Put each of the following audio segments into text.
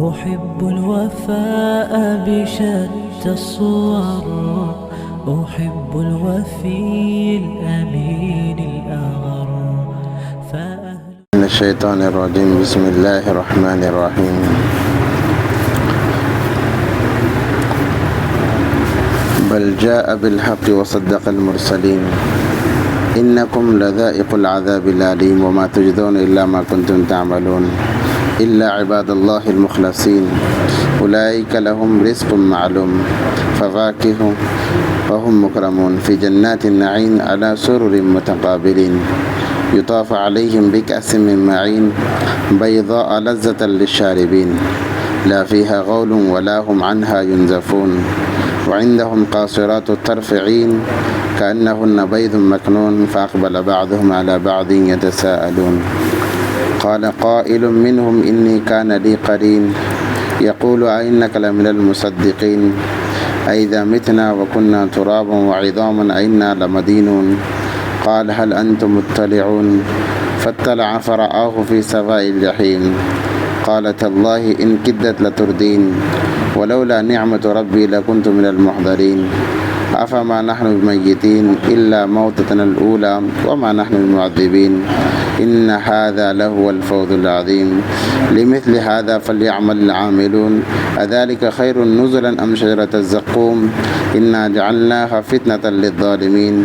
أحب الوفاء بشتى الصور، أحب الوفي الأمين الأغر. من الشيطان الرجيم. بسم الله الرحمن الرحيم. بل جاء بالحق وصدق المرسلين إنكم لذائق العذاب الأليم وما تجزون إلا ما كنتم تعملون إلا عباد الله المخلصين أولئك لهم رزق معلوم فواكه وهم مكرمون في جنات النعيم على سرر متقابلين يطاف عليهم بكأس من معين بيضاء لذة للشاربين لا فيها غول ولا هم عنها ينزفون وعندهم قاصرات الطرف عين كأنهن بيض مكنون فأقبل بعضهم على بعض يتساءلون قال قائل منهم إني كان لي قرين يقول أئنك لمن المصدقين أئذا متنا وكنا ترابا وعظاما أئنا لمدينون قال هل أنتم مطلعون فاطلع فرآه في سواء الجحيم قال تالله إن كدت لتردين ولولا نعمة ربي لكنت من المحضرين أفما نحن بميتين إلا موتتنا الأولى وما نحن بمعذبين إن هذا لهو الفوز العظيم لمثل هذا فليعمل العاملون أذلك خير نزلا أم شجرة الزقوم إنا جعلناها فتنة للظالمين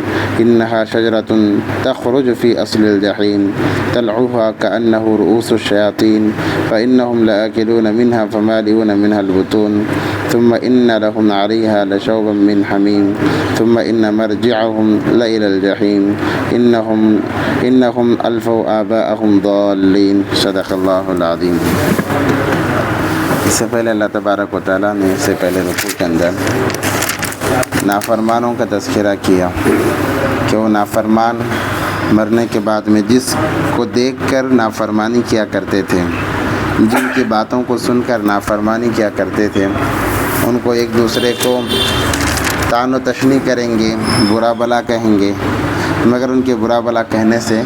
إنها شجرة تخرج في أصل الجحيم تلعها كأنه رؤوس الشياطين فإنهم لآكلون منها فمالئون منها البطون ثم إن لهم عليها لشوبا من حميم ثم إن مرجعهم لإلى الجحيم إنهم ألفوا آباءهم ضالين صدق اللہ العظیم۔ اس سے پہلے اللہ تبارک و تعالیٰ نے اس سے پہلے رکوع کے اندر نافرمانوں کا تذکرہ کیا کہ وہ نافرمان مرنے کے بعد میں جس کو دیکھ کر نافرمانی کیا کرتے تھے، جن کی باتوں کو سن کر نافرمانی کیا کرتے تھے، ان کو ایک دوسرے کو طعن و تشنیع کریں گے، برا بلا کہیں گے، مگر ان کے برا بلا کہنے سے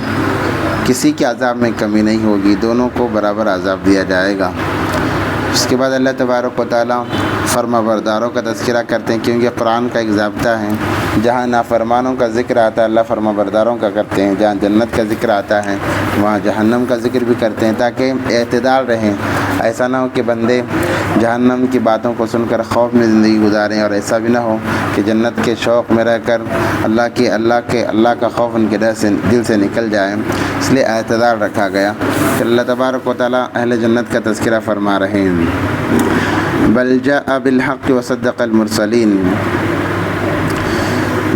کسی کے عذاب میں کمی نہیں ہوگی، دونوں کو برابر عذاب دیا جائے گا۔ اس کے بعد اللہ تبارک و تعالیٰ فرما برداروں کا تذکرہ کرتے ہیں، کیونکہ قرآن کا ایک ضابطہ ہے، جہاں نافرمانوں کا ذکر آتا ہے اللہ فرما برداروں کا کرتے ہیں، جہاں جنت کا ذکر آتا ہے وہاں جہنم کا ذکر بھی کرتے ہیں، تاکہ اعتدال رہیں۔ ایسا نہ ہو کہ بندے جہنم کی باتوں کو سن کر خوف میں زندگی گزاریں، اور ایسا بھی نہ ہو کہ جنت کے شوق میں رہ کر اللہ کا خوف ان کے دل سے نکل جائے۔ اس لیے اعتدال رکھا گیا کہ اللہ تبارک و تعالیٰ اہل جنت کا تذکرہ فرما رہے ہیں۔ بل جاء بالحق وصدق المرسلین،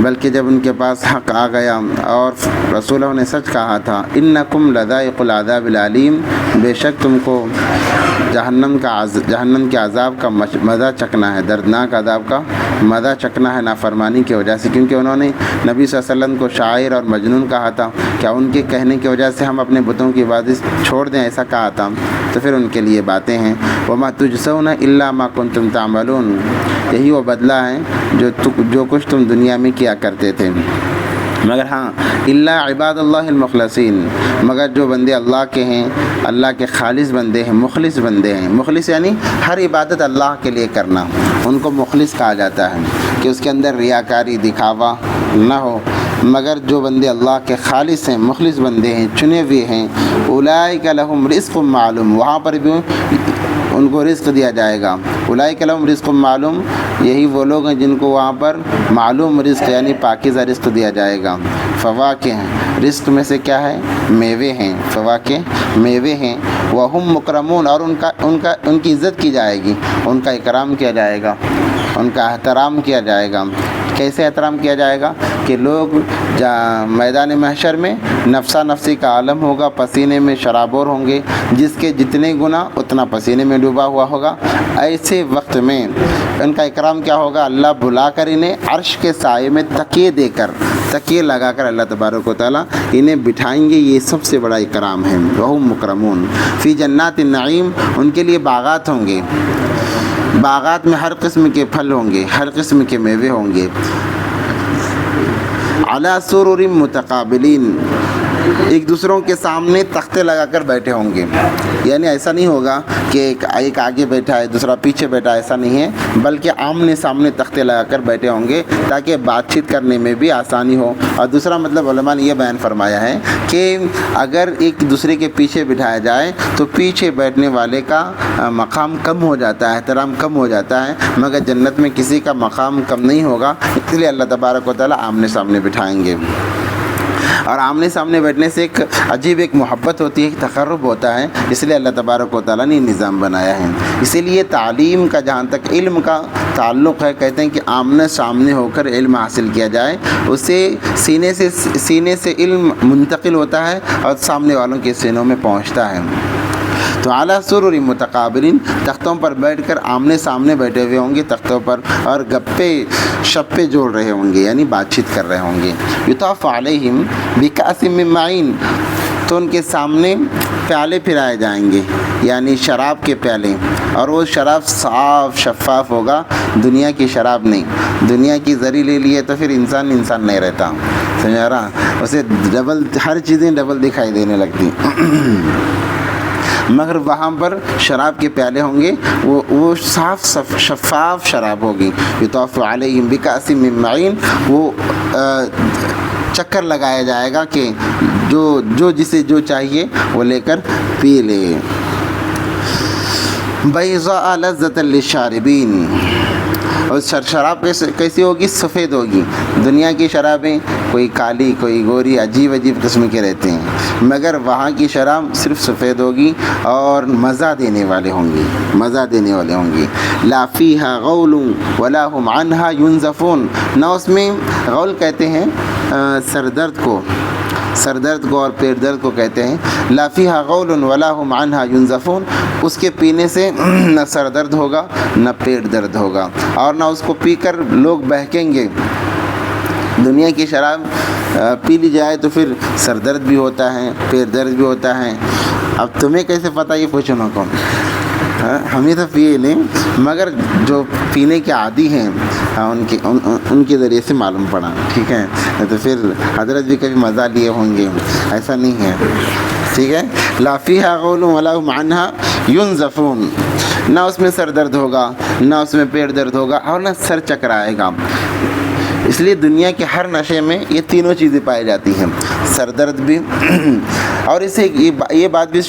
بلکہ جب ان کے پاس حق آ گیا اور رسولوں نے سچ کہا تھا، انکم لذائق العذاب العلیم، بے شک تم کو جہنم کے عذاب کا مزہ چکنا ہے، دردناک عذاب کا مزہ چکنا ہے نافرمانی کی وجہ سے، کیونکہ انہوں نے نبی صلی اللہ علیہ وسلم کو شاعر اور مجنون کہا تھا۔ کیا ان کے کہنے کی وجہ سے ہم اپنے بتوں کی عبادت چھوڑ دیں، ایسا کہا تھا؟ تو پھر ان کے لیے باتیں ہیں، وما تجزون الا ما کنتم تعملون، یہی وہ بدلہ ہے جو کچھ تم دنیا میں کیا کرتے تھے، مگر ہاں الا عباد اللہ المخلصین، مگر جو بندے اللہ کے ہیں، اللہ کے خالص بندے ہیں، مخلص بندے ہیں۔ مخلص یعنی ہر عبادت اللہ کے لیے کرنا، ان کو مخلص کہا جاتا ہے، کہ اس کے اندر ریاکاری دکھاوا نہ ہو، مگر جو بندے اللہ کے خالص ہیں، مخلص بندے ہیں، چنے ہوئے ہیں، اولئک لہم رزق معلوم، وہاں پر بھی ان کو رزق دیا جائے گا۔ اولئک لہم رزق معلوم، یہی وہ لوگ ہیں جن کو وہاں پر معلوم رزق یعنی پاکیزہ رزق دیا جائے گا۔ فواکہ، رزق میں سے کیا ہے؟ میوے ہیں، فواکہ میوے ہیں، وہم مکرمون، اور ان کی عزت کی جائے گی، ان کا اکرام کیا جائے گا، ان کا احترام کیا جائے گا۔ کیسے احترام کیا جائے گا؟ کہ لوگ میدان محشر میں نفسا نفسی کا عالم ہوگا، پسینے میں شرابور ہوں گے، جس کے جتنے گناہ اتنا پسینے میں ڈوبا ہوا ہوگا۔ ایسے وقت میں ان کا اکرام کیا ہوگا؟ اللہ بلا کر انہیں عرش کے سائے میں تکیے لگا کر اللہ تبارک و تعالیٰ انہیں بٹھائیں گے، یہ سب سے بڑا اکرام ہے۔ وہم مکرمون فی جنات النعیم، ان کے لیے باغات ہوں گے، باغات میں ہر قسم کے پھل ہوں گے، ہر قسم کے میوے ہوں گے۔ علی سرر متقابلین، ایک دوسروں کے سامنے تختے لگا کر بیٹھے ہوں گے. یعنی ایسا نہیں ہوگا کہ ایک آگے بیٹھا ہے دوسرا پیچھے بیٹھا ہے، ایسا نہیں ہے، بلکہ آمنے سامنے تختے لگا کر بیٹھے ہوں گے تاکہ بات چیت کرنے میں بھی آسانی ہو. اور دوسرا مطلب علماء نے یہ بیان فرمایا ہے کہ اگر ایک دوسرے کے پیچھے بٹھایا جائے تو پیچھے بیٹھنے والے کا مقام کم ہو جاتا ہے، احترام کم ہو جاتا ہے، مگر جنت میں کسی کا مقام کم نہیں ہوگا. اس لیے اللہ تبارک و تعالیٰ آمنے سامنے بٹھائیں گے. اور آمنے سامنے بیٹھنے سے ایک عجیب ایک محبت ہوتی ہے، ایک تقرب ہوتا ہے، اس لیے اللہ تبارک و تعالیٰ نے نظام بنایا ہے. اسی لیے تعلیم کا جہاں تک علم کا تعلق ہے، کہتے ہیں کہ آمنے سامنے ہو کر علم حاصل کیا جائے، اس سے سینے سے علم منتقل ہوتا ہے اور سامنے والوں کے سینوں میں پہنچتا ہے. تو اعلیٰ سرور متقابلین، تختوں پر بیٹھ کر آمنے سامنے بیٹھے ہوئے ہوں گے تختوں پر، اور گپے شپے جوڑ رہے ہوں گے، یعنی بات چیت کر رہے ہوں گے. یطاف علیہم بکأس من معین، تو ان کے سامنے پیالے پھرائے جائیں گے، یعنی شراب کے پیالے، اور وہ شراب صاف شفاف ہوگا، دنیا کی شراب نہیں. دنیا کی زری لے لیے تو پھر انسان نہیں رہتا، سمجھا رہا، اسے ڈبل ہر چیزیں ڈبل دکھائی دینے لگتی. مگر وہاں پر شراب کے پیالے ہوں گے، وہ صاف شفاف شراب ہوگی. یطاف علیہم بکأس من معین، وہ چکر لگایا جائے گا کہ جو جسے جو چاہیے وہ لے کر پی لے. بیضاء لذۃ للشاربین، اور شراب کیسی ہوگی؟ سفید ہوگی. دنیا کی شرابیں کوئی کالی کوئی گوری عجیب قسم کے رہتے ہیں، مگر وہاں کی شراب صرف سفید ہوگی اور مزہ دینے والے ہوں گی. لا فیہا غول ولا هم عنہا ینزفون، نہ اس میں غول کہتے ہیں سردرد کو اور پیٹ درد کو کہتے ہیں. لا فیہا غول ولا هم عنہا ینزفون، اس کے پینے سے نہ سر درد ہوگا نہ پیٹ درد ہوگا، اور نہ اس کو پی کر لوگ بہکیں گے. دنیا کی شراب پی لی جائے تو پھر سر درد بھی ہوتا ہے، پیٹ درد بھی ہوتا ہے. اب تمہیں کیسے پتہ؟ یہ پوچھو نا کون، ہمیں تو پیے نہیں، مگر جو پینے کے عادی ہیں ان کے ذریعے سے معلوم پڑا، ٹھیک ہے. تو پھر حضرت بھی کبھی مزہ لیے ہوں گے، ایسا نہیں ہے، ٹھیک ہے. لا فیہا غول ولا هم عنہا ینزفون، نہ اس میں سر درد ہوگا نہ اس میں پیٹ درد ہوگا اور نہ سر چکرائے گا. اس لیے دنیا کے ہر نشے میں یہ تینوں چیزیں پائی جاتی ہیں، سر درد بھی. اور اسے یہ بات بھی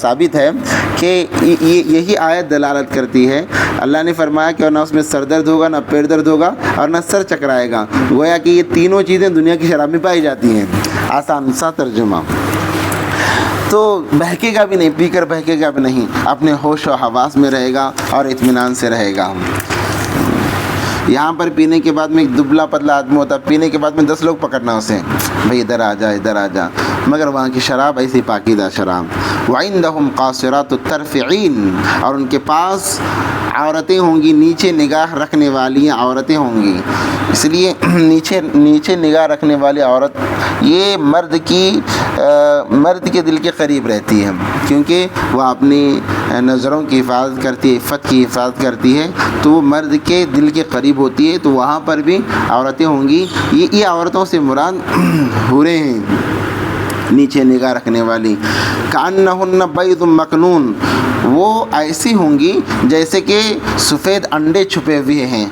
ثابت ہے کہ یہی آیت دلالت کرتی ہے، اللہ نے فرمایا کہ نہ اس میں سر درد ہوگا نہ پیٹ درد ہوگا اور نہ سر چکرائے گا. گویا کہ یہ تینوں چیزیں دنیا کی شراب میں پائی جاتی ہیں. آسان سا ترجمہ. تو بہکے گا بھی نہیں، پی کر بہکے گا بھی نہیں، اپنے ہوش و حواس میں رہے گا اور اطمینان سے رہے گا. یہاں پر پینے کے بعد میں ایک دبلا پتلا آدمی ہوتا ہے، پینے کے بعد میں 10 لوگ پکڑنا اسے، بھئی ادھر آ جا، مگر وہاں کی شراب ایسی پاکیزہ شراب. وعندہم قاصرات الطرف عین، اور ان کے پاس عورتیں ہوں گی، نیچے نگاہ رکھنے والی عورتیں ہوں گی. اس لیے نیچے نگاہ رکھنے والی عورت یہ مرد کے دل کے قریب رہتی ہے، کیونکہ وہ اپنی نظروں کی حفاظت کرتی ہے، عفت کی حفاظت کرتی ہے، تو وہ مرد کے دل کے قریب ہوتی ہے. تو وہاں پر بھی عورتیں ہوں گی. یہ عورتوں سے مراد حوریں ہیں، نیچے نگاہ رکھنے والی. کأنہن بیض مکنون، وہ ایسی ہوں گی جیسے کہ سفید انڈے چھپے ہوئے ہیں،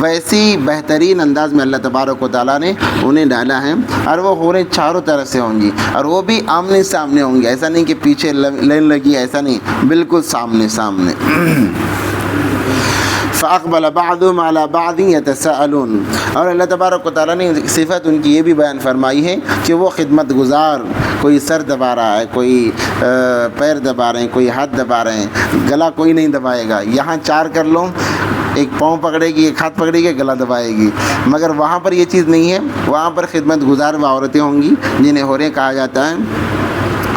ویسی بہترین انداز میں اللہ تبارک و تعالیٰ نے انہیں ڈالا ہے. اور وہ حوریں چاروں طرف سے ہوں گی، اور وہ بھی آمنے سامنے ہوں گی. ایسا نہیں کہ پیچھے لائن لگی، ایسا نہیں، بالکل سامنے. فَأَقْبَلَ بَعْضُهُمْ عَلَى بَعْضٍ يَتَسَاءَلُونَ، اور اللہ تبارک و تعالیٰ نے صفت ان کی یہ بھی بیان فرمائی ہے کہ وہ خدمت گزار، کوئی سر دبا رہا ہے، کوئی پیر دبا رہے ہیں، کوئی ہاتھ دبا رہے ہیں، گلا کوئی نہیں دبائے گا. یہاں 4 کر لو، ایک پاؤں پکڑے گی، ایک ہاتھ پکڑے گی، گلا دبائے گی، مگر وہاں پر یہ چیز نہیں ہے. وہاں پر خدمت گزار وہ عورتیں ہوں گی جنہیں حوریں کہا جاتا ہے.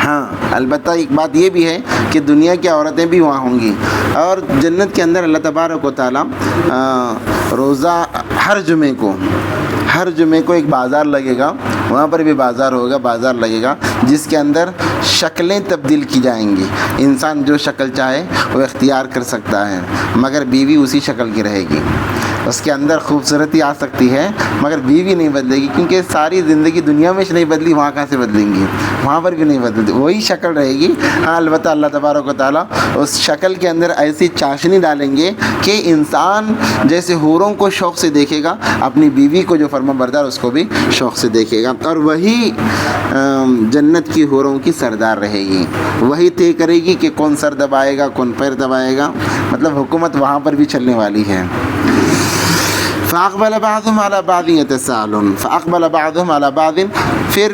ہاں البتہ ایک بات یہ بھی ہے کہ دنیا کی عورتیں بھی وہاں ہوں گی. اور جنت کے اندر اللہ تبارک و تعالیٰ روزہ ہر جمعے کو ایک بازار لگے گا، وہاں پر بھی بازار ہوگا، بازار لگے گا جس کے اندر شکلیں تبدیل کی جائیں گی. انسان جو شکل چاہے وہ اختیار کر سکتا ہے، مگر بیوی اسی شکل کی رہے گی. اس کے اندر خوبصورتی آ سکتی ہے مگر بیوی نہیں بدلے گی، کیونکہ ساری زندگی دنیا میں نہیں بدلی، وہاں کہاں سے بدلیں گی؟ وہاں پر بھی نہیں بدلتی، وہی شکل رہے گی. ہاں البتہ اللہ تبارک و تعالیٰ اس شکل کے اندر ایسی چاشنی ڈالیں گے کہ انسان جیسے حوروں کو شوق سے دیکھے گا، اپنی بیوی کو جو فرما بردار اس کو بھی شوق سے دیکھے گا. اور وہی جنت کی حوروں کی سردار رہے گی، وہی طے کرے گی کہ کون سر دبائے گا، کون پیر دبائے گا. مطلب حکومت وہاں پر بھی چلنے والی ہے. فَأَقْبَلَ بَعْضُهُمْ عَلَى بَعْضٍ يَتَسَاءَلُونَ فَأَقْبَلَ بَعْضُهُمْ عَلَى بَعْضٍ، پھر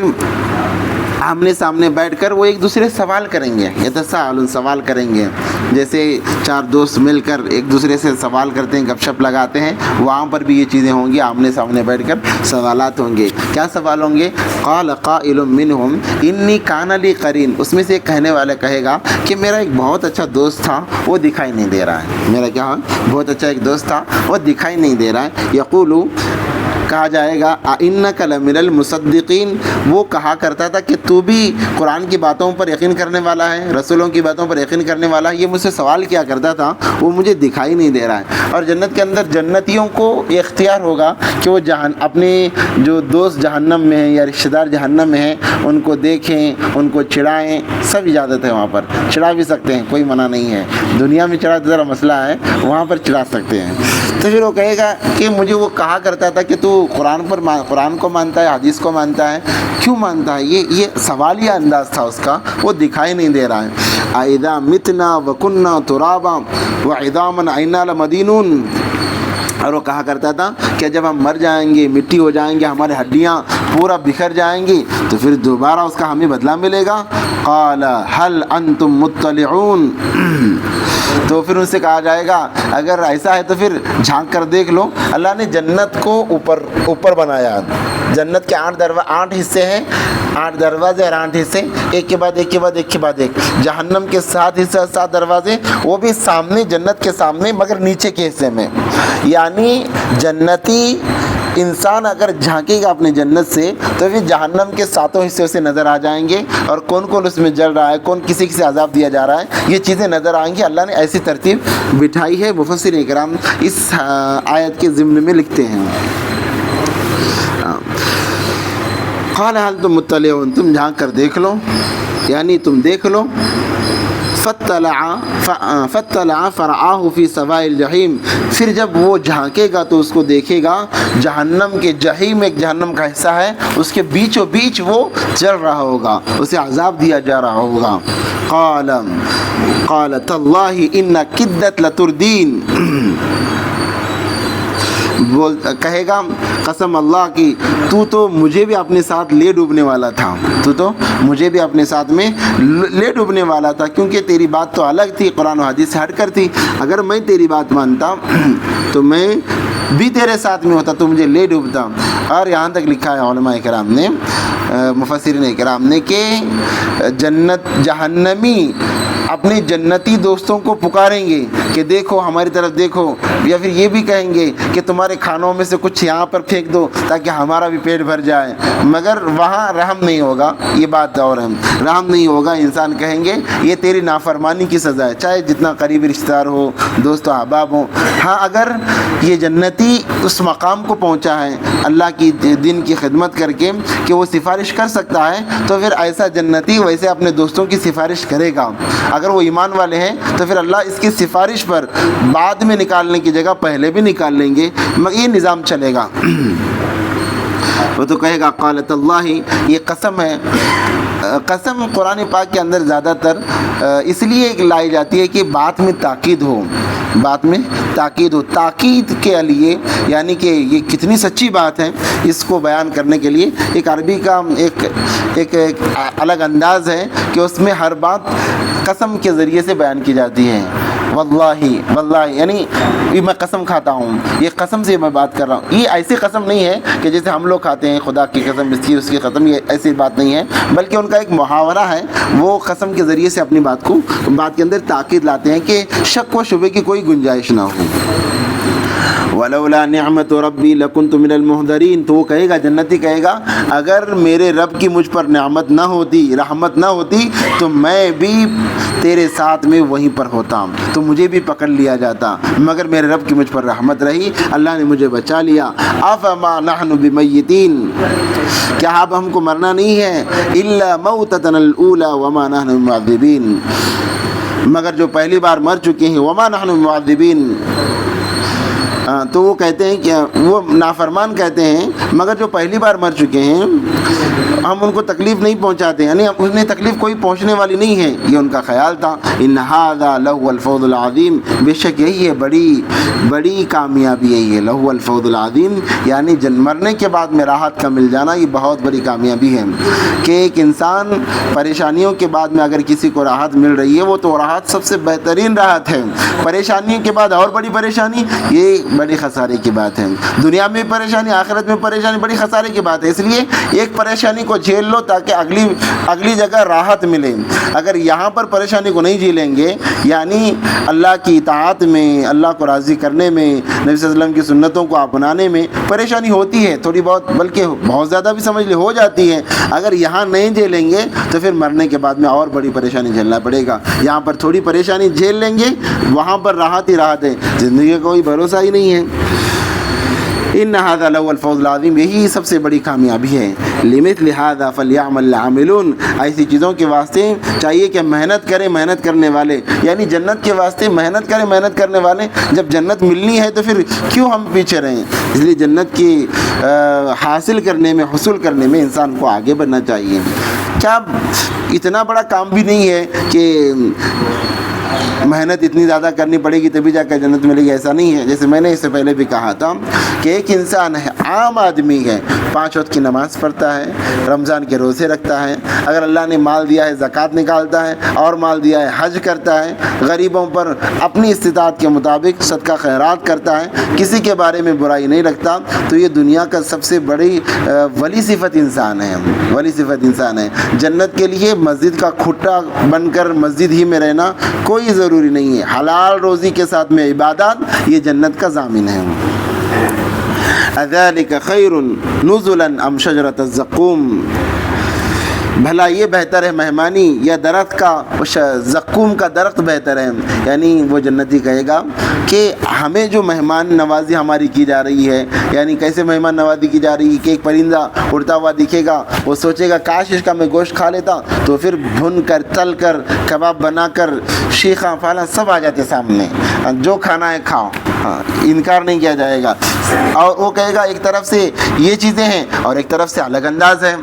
آمنے سامنے بیٹھ کر وہ ایک دوسرے سے سوال کریں گے. یتساءلون، سوال کریں گے. جیسے چار دوست مل کر ایک دوسرے سے سوال کرتے ہیں، گپ شپ لگاتے ہیں، وہاں پر بھی یہ چیزیں ہوں گی. آمنے سامنے بیٹھ کر سوالات ہوں گے. کیا سوال ہوں گے؟ قال قائل منہم انی کان لی قرین، اس میں سے ایک کہنے والا کہے گا کہ میرا ایک بہت اچھا دوست تھا، وہ دکھائی نہیں دے رہا ہے. میرا کیا بہت اچھا ایک دوست تھا، وہ دکھائی نہیں دے رہا ہے. یقولو، کہا جائے گا اِنَّكَ لَمِنَ الْمُصَدِّقِينَ، وہ کہا کرتا تھا کہ تو بھی قرآن کی باتوں پر یقین کرنے والا ہے، رسولوں کی باتوں پر یقین کرنے والا ہے. یہ مجھ سے سوال کیا کرتا تھا، وہ مجھے دکھائی نہیں دے رہا ہے. اور جنت کے اندر جنتیوں کو یہ اختیار ہوگا کہ وہ اپنے جو دوست جہنم میں ہیں یا رشتہ دار جہنم میں ہیں ان کو دیکھیں، ان کو چڑھائیں. سب اجازت ہے، وہاں پر چڑھا بھی سکتے ہیں، کوئی منع نہیں ہے. دنیا میں چڑھا تو ذرا مسئلہ ہے، وہاں پر چڑھا سکتے ہیں. تو پھر وہ کہے گا کہ مجھے وہ کہا کرتا تھا کہ تو قرآن کو مانتا ہے، حدیث کو مانتا ہے، کیوں مانتا ہے؟ یہ سوالیہ انداز تھا اس کا، وہ دکھائی نہیں دے رہا ہے. اَإِذَا مِتْنَا وَكُنَّا تُرَابًا وَعِظَامًا أَإِنَّا لَمَدِينُونَ، اور وہ کہا کرتا تھا کہ جب ہم مر جائیں گے، مٹی ہو جائیں گے، ہماری ہڈیاں پورا بکھر جائیں گی، تو پھر دوبارہ اس کا ہمیں بدلہ ملے گا. قال هل انتم مطلعون، تو پھر ان سے کہا جائے گا اگر ایسا ہے تو پھر جھانک کر دیکھ لو. اللہ نے جنت کو اوپر بنایا. جنت کے 8 حصے ہیں، 8 دروازے اور 8 حصے، ایک کے بعد ایک کے بعد ایک کے بعد ایک. جہنم کے 7 حصے، 7 دروازے، وہ بھی سامنے، جنت کے سامنے مگر نیچے کے حصے میں. یعنی جنتی انسان اگر جھانکے گا اپنے جنت سے تو پھر جہنم کے 7 حصے اسے نظر آ جائیں گے، اور کون کون اس میں جل رہا ہے، کون کسی سے عذاب دیا جا رہا ہے، یہ چیزیں نظر آئیں گی. اللہ نے ایسی ترتیب بٹھائی ہے. مفسرین کرام اس آیت کے ضمن میں لکھتے ہیں قال هل تم مطلعون، تم جھانک کر دیکھ لو، یعنی تم دیکھ لو. فَاطَّلَعَ فَرَآهُ فِي سَوَاءِ الْجَحِيمِ، پھر جب وہ جھانکے گا تو اس کو دیکھے گا جہنم کے جہیم، ایک جہنم کا حصہ ہے، اس کے بیچوں بیچ وہ جل رہا ہوگا، اسے عذاب دیا جا رہا ہوگا. قَالَ تَاللَّهِ إِنَّ كِدَّتْ لَتُرْدِينَ، کہے گا قسم اللہ کی تو مجھے بھی اپنے ساتھ لے ڈوبنے والا تھا، تو مجھے بھی اپنے ساتھ میں لے ڈوبنے والا تھا، کیونکہ تیری بات تو الگ تھی، قرآن و حدیث سے ہٹ کر تھی. اگر میں تیری بات مانتا تو میں بھی تیرے ساتھ میں ہوتا، تو مجھے لے ڈوبتا. اور یہاں تک لکھا ہے علماء کرام نے، مفسرین کرام نے، کہ جہنمی اپنے جنتی دوستوں کو پکاریں گے کہ دیکھو ہماری طرف دیکھو، یا پھر یہ بھی کہیں گے کہ تمہارے کھانوں میں سے کچھ یہاں پر پھینک دو تاکہ ہمارا بھی پیٹ بھر جائے. مگر وہاں رحم نہیں ہوگا، یہ بات اور ہے، رحم نہیں ہوگا. انسان کہیں گے یہ تیری نافرمانی کی سزا ہے، چاہے جتنا قریبی رشتہ دار ہو، دوست و احباب ہو. ہاں اگر یہ جنتی اس مقام کو پہنچا ہے اللہ کی دین کی خدمت کر کے کہ وہ سفارش کر سکتا ہے، تو پھر ایسا جنتی ویسے اپنے دوستوں کی سفارش کرے گا. اگر وہ ایمان والے ہیں تو پھر اللہ اس کی سفارش پر بعد میں نکالنے کی جگہ پہلے بھی نکال لیں گے، مگر یہ نظام چلے گا. وہ تو کہے گا قالت اللہ، یہ قسم ہے. قسم قرآن پاک کے اندر زیادہ تر اس لیے لائی جاتی ہے کہ بات میں تاکید ہو، بات میں تاکید ہو. تاکید کے لیے یعنی کہ یہ کتنی سچی بات ہے، اس کو بیان کرنے کے لیے ایک عربی کا ایک الگ انداز ہے کہ اس میں ہر بات قسم کے ذریعے سے بیان کی جاتی ہے. واللہ یعنی میں قسم کھاتا ہوں، یہ قسم سے میں بات کر رہا ہوں. یہ ایسی قسم نہیں ہے کہ جیسے ہم لوگ کھاتے ہیں خدا کی قسم، اس کی قسم، یہ ایسی بات نہیں ہے، بلکہ ان کا ایک محاورہ ہے. وہ قسم کے ذریعے سے اپنی بات کے اندر تاکید لاتے ہیں کہ شک و شبے کی کوئی گنجائش نہ ہو. ولولا نعمت ربی لکنت من المحضرین، تو وہ کہے گا، جنتی کہے گا اگر میرے رب کی مجھ پر نعمت نہ ہوتی، رحمت نہ ہوتی تو میں بھی تیرے ساتھ میں وہیں پر ہوتا، تو مجھے بھی پکڑ لیا جاتا، مگر میرے رب کی مجھ پر رحمت رہی، اللہ نے مجھے بچا لیا۔ افما نحن بمیتین، کیا اب ہم کو مرنا نہیں ہے؟ الا موتتنا الاولی وما نحن بمعذبین، مگر جو پہلی بار مر چکے ہیں، وما نحن بمعذبین، تو وہ کہتے ہیں کہ وہ نافرمان کہتے ہیں مگر جو پہلی بار مر چکے ہیں ہم ان کو تکلیف نہیں پہنچاتے، یعنی انہیں تکلیف کوئی پہنچنے والی نہیں ہے، یہ ان کا خیال تھا۔ ان ھذا لہو الفوز العظیم، بے شک یہی ہے بڑی کامیابی، یہی ہے لہو الفوز العظیم، یعنی مرنے کے بعد میں راحت کا مل جانا، یہ بہت بڑی کامیابی ہے کہ ایک انسان پریشانیوں کے بعد میں اگر کسی کو راحت مل رہی ہے، وہ تو راحت سب سے بہترین راحت ہے، پریشانیوں کے بعد اور بڑی پریشانی، یہ بڑی خسارے کی بات ہے، دنیا میں پریشانی، آخرت میں پریشانی، بڑی خسارے کی بات ہے، اس لیے ایک پریشانی کو جھیل لو تاکہ اگلی جگہ راحت ملے۔ اگر یہاں پر پریشانی کو نہیں جھیلیں گے، یعنی اللہ کی اطاعت میں، اللہ کو راضی کرنے میں، نبی صلی اللہ علیہ وسلم کی سنتوں کو اپنانے میں پریشانی ہوتی ہے تھوڑی بہت، بلکہ بہت زیادہ بھی سمجھ لے ہو جاتی ہے، اگر یہاں نہیں جھیلیں گے تو پھر مرنے کے بعد میں اور بڑی پریشانی جھیلنا پڑے گا۔ یہاں پر تھوڑی پریشانی جھیل لیں گے، وہاں پر راحت ہی راحت ہے، زندگی کا کوئی بھروسہ ہی نہیں ہے۔ ان ھذا لہو الفوز العظیم، یہی سب سے بڑی کامیابی ہے۔ لمثل ھذا فلیعمل العاملون، ایسی چیزوں کے واسطے چاہیے کہ محنت کریں محنت کرنے والے، یعنی جنت کے واسطے محنت کریں محنت کرنے والے۔ جب جنت ملنی ہے تو پھر کیوں ہم پیچھے رہیں؟ اس لیے جنت کی حاصل کرنے میں، حصول کرنے میں انسان کو آگے بڑھنا چاہیے۔ کیا اتنا بڑا کام بھی نہیں ہے کہ محنت اتنی زیادہ کرنی پڑے گی تبھی جا کر جنت ملے گی، ایسا نہیں ہے۔ جیسے میں نے اس سے پہلے بھی کہا تھا کہ ایک انسان ہے، عام آدمی ہے، 5 وقت کی نماز پڑھتا ہے، رمضان کے روزے رکھتا ہے، اگر اللہ نے مال دیا ہے زکوٰۃ نکالتا ہے، اور مال دیا ہے حج کرتا ہے، غریبوں پر اپنی استطاعت کے مطابق صدقہ خیرات کرتا ہے، کسی کے بارے میں برائی نہیں رکھتا، تو یہ دنیا کا سب سے بڑی ولی صفت انسان ہے، ولی صفت انسان ہے۔ جنت کے لیے مسجد کا کھٹا بن کر مسجد ہی میں رہنا کوئی ضروری نہیں ہے، حلال روزی کے ساتھ میں عبادات، یہ جنت کا ضامن ہے۔ اذالک خیر نزلا ام شجرۃ الزقوم، بھلا یہ بہتر ہے مہمانی یا درخت کا زقوم کا درخت بہتر ہے؟ یعنی وہ جنتی کہے گا کہ ہمیں جو مہمان نوازی ہماری کی جا رہی ہے، یعنی کیسے مہمان نوازی کی جا رہی ہے کہ ایک پرندہ اڑتا ہوا دکھے گا، وہ سوچے گا کاش اس کا میں گوشت کھا لیتا، تو پھر بھن کر تل کر کباب بنا کر شیخاں فالاں سب آ جاتے سامنے، جو کھانا ہے کھاؤ، انکار نہیں کیا جائے گا۔ اور وہ کہے گا ایک طرف سے یہ چیزیں ہیں اور ایک طرف سے الگ انداز ہے،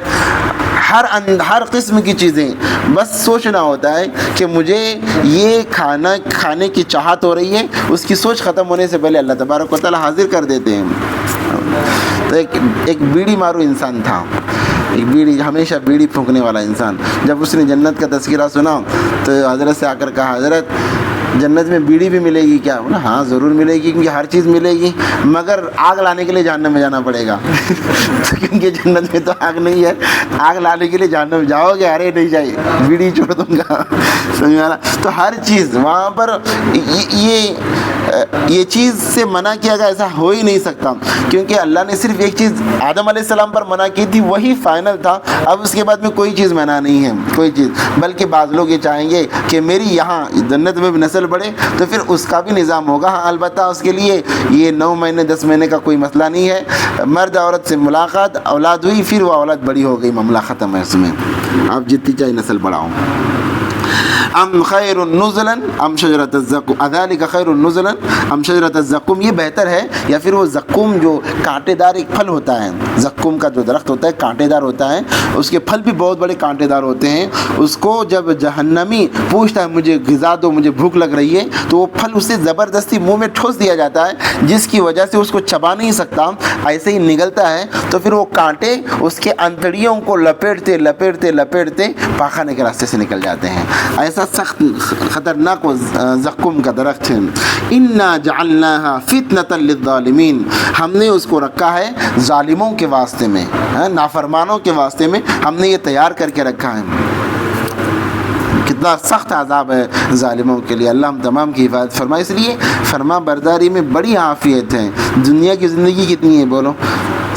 ہر قسم کی چیزیں، بس سوچنا ہوتا ہے کہ مجھے یہ کھانے کی چاہت ہو رہی ہے، اس کی سوچ ختم ہونے سے پہلے اللہ تبارک و تعالیٰ حاضر کر دیتے ہیں۔ تو ایک بیڑی مارو انسان تھا، ایک بیڑی، ہمیشہ بیڑی پھونکنے والا انسان، جب اس نے جنت کا تذکرہ سنا تو حضرت سے آ کر کہا حضرت جنت میں بیڑی بھی ملے گی کیا؟ بولا ہاں ضرور ملے گی، کیونکہ ہر چیز ملے گی، مگر آگ لانے کے لیے جہنم میں جانا پڑے گا کیونکہ جنت میں تو آگ نہیں ہے، آگ لانے کے لیے جہنم میں جاؤ گے، ارے نہیں جائے، بیڑی چھوڑ دوں گا، سمجھ آ رہا؟ تو ہر چیز وہاں پر یہ چیز سے منع کیا گیا، ایسا ہو ہی نہیں سکتا، کیونکہ اللہ نے صرف ایک چیز آدم علیہ السلام پر منع کی تھی، وہی فائنل تھا، اب اس کے بعد میں کوئی چیز منع نہیں ہے، کوئی چیز، بلکہ بعض لوگ یہ چاہیں گے کہ میری یہاں جنت میں بھی نسل بڑھے، تو پھر اس کا بھی نظام ہوگا، ہاں البتہ اس کے لیے یہ 9 مہینے 10 مہینے کا کوئی مسئلہ نہیں ہے، مرد عورت سے ملاقات، اولاد ہوئی، پھر وہ اولاد بڑی ہو گئی، معاملہ ختم ہے اس میں، آپ جتنی چاہے نسل بڑھاؤ۔ ام خیر نزلا ام شجرۃ الزقوم، اذالک خیر نزلا ام شجرۃ الزقوم، یہ بہتر ہے یا پھر وہ زقوم جو کانٹے دار ایک پھل ہوتا ہے، زقوم کا جو درخت ہوتا ہے کانٹے دار ہوتا ہے، اس کے پھل بھی بہت بڑے کانٹے دار ہوتے ہیں، اس کو جب جہنمی پوچھتا ہے مجھے غذا دو، مجھے بھوک لگ رہی ہے، تو وہ پھل اسے زبردستی منہ میں ٹھوس دیا جاتا ہے، جس کی وجہ سے اس کو چبا نہیں سکتا، ایسے ہی نگلتا ہے، تو پھر وہ کانٹے اس کے انتڑیوں کو لپیٹتے لپیٹتے لپیٹتے پاخانے کے راستے سے نکل جاتے ہیں، ایسا سخت خطرناک زقوم کا درخت ہے۔ انا جعلناها فتنة للظالمین، ہم نے اس کو رکھا ہے ظالموں کے واسطے میں، نافرمانوں کے واسطے میں ہم نے یہ تیار کر کے رکھا ہے۔ کتنا سخت عذاب ہے ظالموں کے لیے. اللہ ہم تمام کی حفاظت فرمائے. اس لیے فرما برداری میں بڑی عافیت ہے. دنیا کی زندگی کتنی ہے بولو؟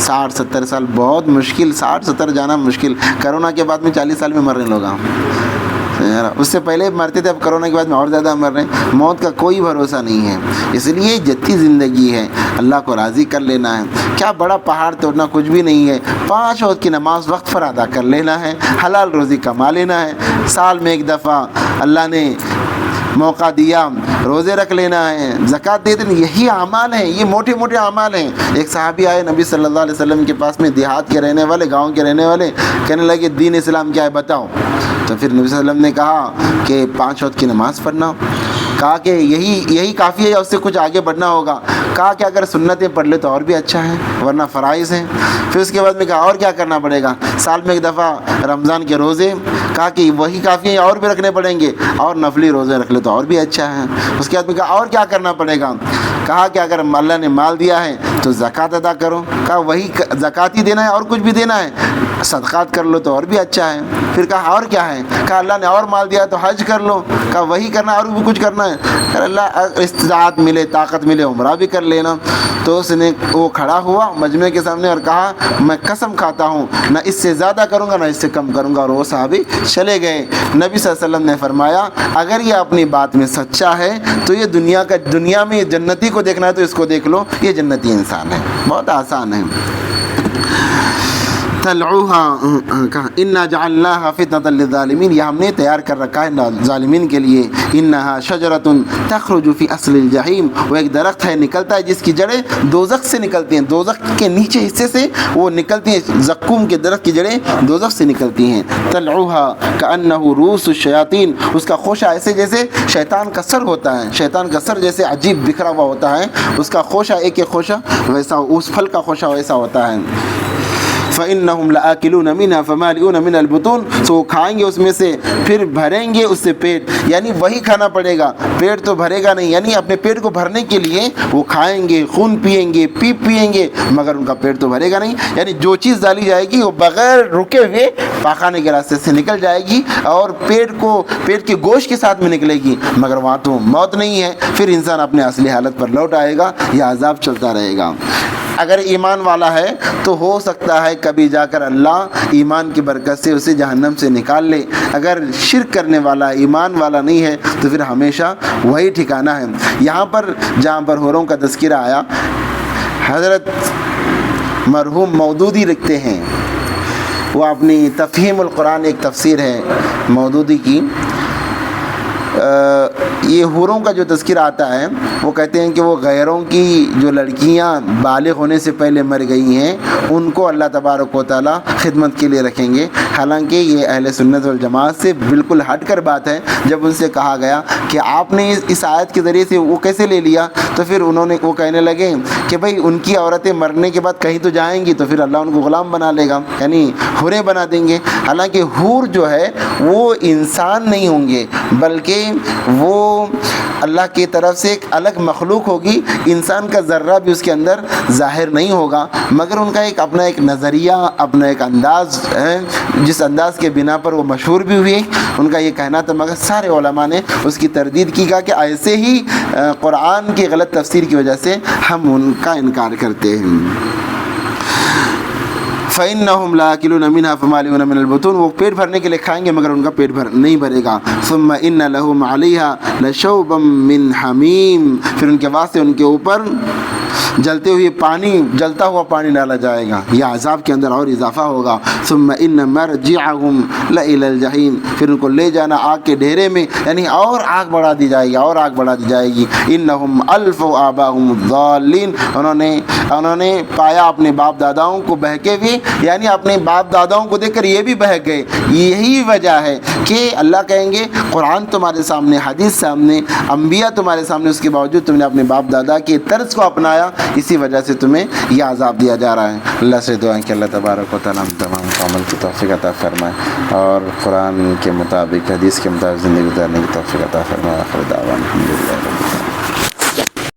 60-70 سال بہت مشکل. 60-70 جانا مشکل. کرونا کے بعد میں 40 سال میں مر رہے لوگ. اس سے پہلے مرتے تھے, اب کرونا کے بعد میں اور زیادہ مر رہے ہیں. موت کا کوئی بھروسہ نہیں ہے. اس لیے جتنی زندگی ہے اللہ کو راضی کر لینا ہے. کیا بڑا پہاڑ توڑنا, کچھ بھی نہیں ہے. 5 وقت کی نماز وقت پر ادا کر لینا ہے, حلال روزی کما لینا ہے. سال میں ایک دفعہ اللہ نے موقع دیا, روزے رکھ لینا ہے, زکوٰۃ دے دینا. یہی اعمال ہیں, یہ موٹے موٹے اعمال ہیں. ایک صحابی آئے نبی صلی اللہ علیہ وسلم کے پاس میں, دیہات کے رہنے والے, گاؤں کے رہنے والے, کہنے لگے دین اسلام کیا ہے بتاؤ. تو پھر نبی صلی اللہ علیہ وسلم نے کہا کہ 5 وقت کی نماز پڑھنا. کہا کہ یہی کافی ہے یا اس سے کچھ آگے بڑھنا ہوگا؟ کہا کہ اگر سنتیں پڑھ لے تو اور بھی اچھا ہے, ورنہ فرائض ہیں. پھر اس کے بعد میں کہا اور کیا کرنا پڑے گا؟ سال میں ایک دفعہ رمضان کے روزے. کہا کہ وہی کافی ہے, اور بھی رکھنے پڑیں گے, اور نفلی روزے رکھ لے تو اور بھی اچھا ہے. اس کے بعد میں کہا اور کیا کرنا پڑے گا؟ کہا کہ اگر اللہ نے مال دیا ہے تو زکوٰۃ ادا کرو. کہا وہی زکوٰۃ ہی دینا ہے, اور کچھ بھی دینا ہے؟ صدقات کر لو تو اور بھی اچھا ہے. پھر کہا اور کیا ہے؟ کہا اللہ نے اور مال دیا تو حج کر لو. کہا وہی کرنا, اور بھی کچھ کرنا ہے؟ کہ اللہ استطاعت ملے, طاقت ملے, عمرہ بھی کر لینا. تو اس نے وہ کھڑا ہوا مجمع کے سامنے اور کہا میں قسم کھاتا ہوں نہ اس سے زیادہ کروں گا نہ اس سے کم کروں گا. اور وہ صحابی چلے گئے. نبی صلی اللہ علیہ وسلم نے فرمایا اگر یہ اپنی بات میں سچا ہے تو یہ دنیا میں جنتی کو دیکھنا ہے تو اس کو دیکھ لو, یہ جنتی انسان ہے. بہت آسان ہے. تلعوها انا جعلناها فتنة للظالمین, یہ ہم نے تیار کر رکھا ہے ظالمین کے لیے. انها شجرۃ تخرج فی اصل الجحیم, وہ ایک درخت ہے نکلتا ہے جس کی جڑیں دوزخ سے نکلتی ہیں, دوزخ کے نیچے حصے سے وہ نکلتی ہیں. زقوم کے درخت کی جڑیں دوزخ سے نکلتی ہیں. تلعوها كأنه رؤوس الشیاطین, اس کا خوشہ ایسے جیسے شیطان کا سر ہوتا ہے. شیطان کا سر جیسے عجیب بکھرا ہوا ہوتا ہے, اس کا خوشہ ایک ایک خوشہ ویسا, اس پھل کا خوشہ ویسا ہوتا ہے. فَإِنَّهُمْ لَآكِلُونَ مِنْهَا فَمَالِئُونَ مِنْهَا الْبُطُونَ, تو وہ کھائیں گے اس میں سے پھر بھریں گے اس سے پیٹ. یعنی وہی کھانا پڑے گا, پیٹ تو بھرے گا نہیں. یعنی اپنے پیٹ کو بھرنے کے لیے وہ کھائیں گے, خون پیئیں گے, پیئیں گے, مگر ان کا پیٹ تو بھرے گا نہیں. یعنی جو چیز ڈالی جائے گی وہ بغیر رکے ہوئے پاخانے کے راستے سے نکل جائے گی, اور پیٹ کے گوشت کے ساتھ میں نکلے گی, مگر وہاں تو موت نہیں ہے. پھر انسان اپنے اصلی حالت پر لوٹ آئے گا, یہ عذاب چلتا رہے گا. اگر ایمان والا ہے تو ہو سکتا ہے کبھی جا کر اللہ ایمان کی برکت سے اسے جہنم سے نکال لے. اگر شرک کرنے والا ایمان والا نہیں ہے تو پھر ہمیشہ وہی ٹھکانہ ہے. یہاں پر جہاں پر حوروں کا تذکرہ آیا, حضرت مرحوم مودودی لکھتے ہیں, وہ اپنی تفہیم القرآن ایک تفسیر ہے مودودی کی, یہ حوروں کا جو تذکرہ آتا ہے وہ کہتے ہیں کہ وہ غیروں کی جو لڑکیاں بالغ ہونے سے پہلے مر گئی ہیں ان کو اللہ تبارک و تعالی خدمت کے لیے رکھیں گے. حالانکہ یہ اہل سنت والجماعت سے بالکل ہٹ کر بات ہے. جب ان سے کہا گیا کہ آپ نے اس آیت کے ذریعے سے وہ کیسے لے لیا, تو پھر وہ کہنے لگے کہ بھئی ان کی عورتیں مرنے کے بعد کہیں تو جائیں گی, تو پھر اللہ ان کو غلام بنا لے گا, یعنی حوریں بنا دیں گے. حالانکہ حور جو ہے وہ انسان نہیں ہوں گے, بلکہ وہ اللہ کی طرف سے ایک الگ مخلوق ہوگی. انسان کا ذرہ بھی اس کے اندر ظاہر نہیں ہوگا, مگر ان کا اپنا ایک نظریہ, اپنا ایک انداز ہے جس انداز کے بنا پر وہ مشہور بھی ہوئی. ان کا یہ کہنا تھا, مگر سارے علماء نے اس کی تردید کی, کہ ایسے ہی قرآن کی غلط تفسیر کی وجہ سے ہم ان کا انکار کرتے ہیں. فَإِنَّهُمْ لَآكِلُونَ مِنْهَا فَمَالِئُونَ مِنَ الْبُطُونِ, وہ پیٹ بھرنے کے لیے کھائیں گے مگر ان کا پیٹ نہیں بھرے گا. ثُمَّ إِنَّ لَهُمْ عَلَيْهَا لَشَوْبًا مِّنْ حَمِيمٍ, پھر ان کے واسطے ان کے اوپر جلتے ہوئے جلتا ہوا پانی ڈالا جائے گا. یہ عذاب کے اندر اور اضافہ ہوگا. ثم ان مرجعهم لإلى الجحیم, پھر ان کو لے جانا آگ کے ڈھیرے میں, یعنی اور آگ بڑھا دی جائے گی, اور آگ بڑھا دی جائے گی. انہم الفوا آباءهم الضالین, انہوں نے پایا اپنے باپ داداؤں کو بہکے ہوئے, یعنی اپنے باپ داداؤں کو دیکھ کر یہ بھی بہک گئے. یہی وجہ ہے کہ اللہ کہیں گے قرآن تمہارے سامنے, حدیث سامنے, انبیاء تمہارے سامنے, اس کے باوجود تم نے اپنے باپ دادا کے طرز کو اپنایا, اسی وجہ سے تمہیں یہ عذاب دیا جا رہا ہے. اللہ سے دعا ہے کہ اللہ تبارک و تعالیٰ ہم تمام کو عمل کی توفیق عطا فرمائے, اور قرآن کے مطابق, حدیث کے مطابق زندگی گزارنے کی توفیق عطا فرمائے. آخر دعوانا الحمدللہ.